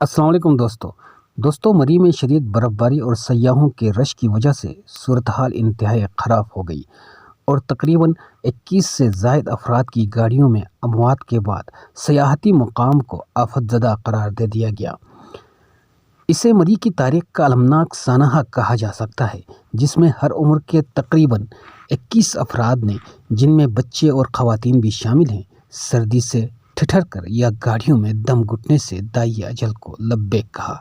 السلام علیکم دوستو مری میں شدید برف باری اور سیاحوں کے رش کی وجہ سے صورتحال انتہائی خراب ہو گئی اور تقریباً 21 سے زائد افراد کی گاڑیوں میں اموات کے بعد سیاحتی مقام کو آفت زدہ قرار دے دیا گیا۔ اسے مری کی تاریخ کا المناک سانحہ کہا جا سکتا ہے، جس میں ہر عمر کے تقریباً 21 افراد نے، جن میں بچے اور خواتین بھی شامل ہیں، سردی سے ٹھٹر کر یا گاڑیوں میں دم گھٹنے سے دائی اجل کو لبیک کہا۔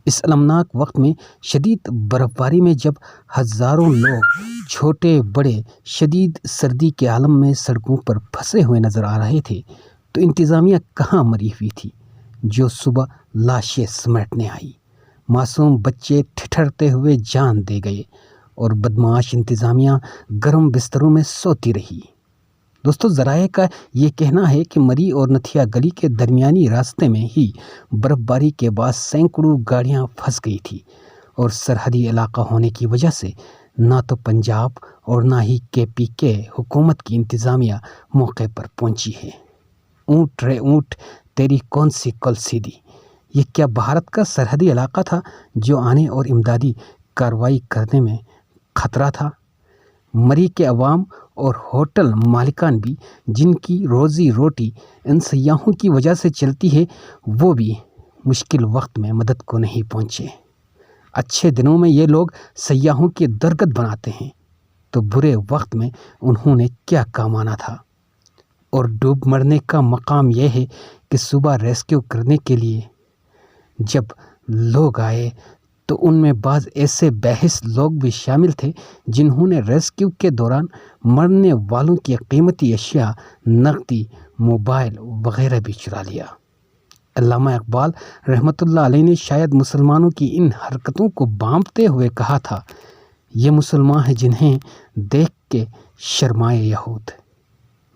اس المناک وقت میں شدید برف باری میں جب ہزاروں لوگ چھوٹے بڑے شدید سردی کے عالم میں سڑکوں پر پھنسے ہوئے نظر آ رہے تھے، تو انتظامیہ کہاں مری ہوئی تھی، جو صبح لاشیں سمیٹنے آئی۔ معصوم بچے ٹھٹرتے ہوئے جان دے گئے اور بدمعاش انتظامیہ گرم بستروں میں سوتی رہی۔ دوستو، ذرائع کا یہ کہنا ہے کہ مری اور نتھیا گلی کے درمیانی راستے میں ہی برف باری کے بعد سینکڑوں گاڑیاں پھنس گئی تھیں اور سرحدی علاقہ ہونے کی وجہ سے نہ تو پنجاب اور نہ ہی KPK حکومت کی انتظامیہ موقع پر پہنچی ہے۔ اونٹ رے اونٹ تیری کون سی کل سیدھی، یہ کیا بھارت کا سرحدی علاقہ تھا جو آنے اور امدادی کارروائی کرنے میں خطرہ تھا؟ مری کے عوام اور ہوٹل مالکان بھی، جن کی روزی روٹی ان سیاحوں کی وجہ سے چلتی ہے، وہ بھی مشکل وقت میں مدد کو نہیں پہنچے۔ اچھے دنوں میں یہ لوگ سیاحوں کی درگت بناتے ہیں، تو برے وقت میں انہوں نے کیا کام آنا تھا؟ اور ڈوب مرنے کا مقام یہ ہے کہ صبح ریسکیو کرنے کے لیے جب لوگ آئے تو ان میں بعض ایسے بےحس لوگ بھی شامل تھے جنہوں نے ریسکیو کے دوران مرنے والوں کی قیمتی اشیاء، نقدی، موبائل وغیرہ بھی چرا لیا۔ علامہ اقبال رحمۃ اللہ علیہ نے شاید مسلمانوں کی ان حرکتوں کو بھانپتے ہوئے کہا تھا، یہ مسلمان ہیں جنہیں دیکھ کے شرمائے یہود۔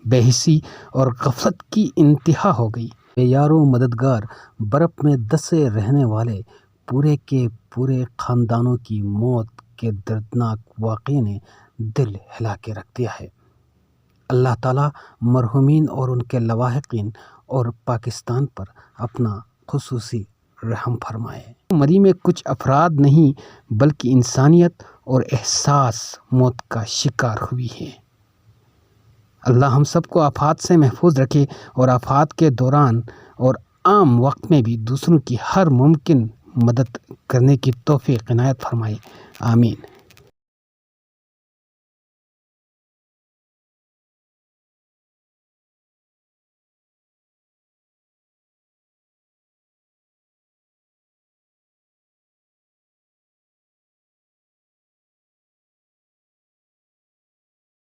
بے حسی اور غفلت کی انتہا ہو گئی۔ بے یار و مددگار برف میں دسے رہنے والے پورے کے پورے خاندانوں کی موت کے دردناک واقعے نے دل ہلا کے رکھ دیا ہے۔ اللہ تعالیٰ مرحومین اور ان کے لاحقین اور پاکستان پر اپنا خصوصی رحم فرمائے۔ مری میں کچھ افراد نہیں بلکہ انسانیت اور احساس موت کا شکار ہوئی ہے۔ اللہ ہم سب کو آفات سے محفوظ رکھے اور آفات کے دوران اور عام وقت میں بھی دوسروں کی ہر ممکن مدد کرنے کی توفیق عنایت فرمائے۔ آمین۔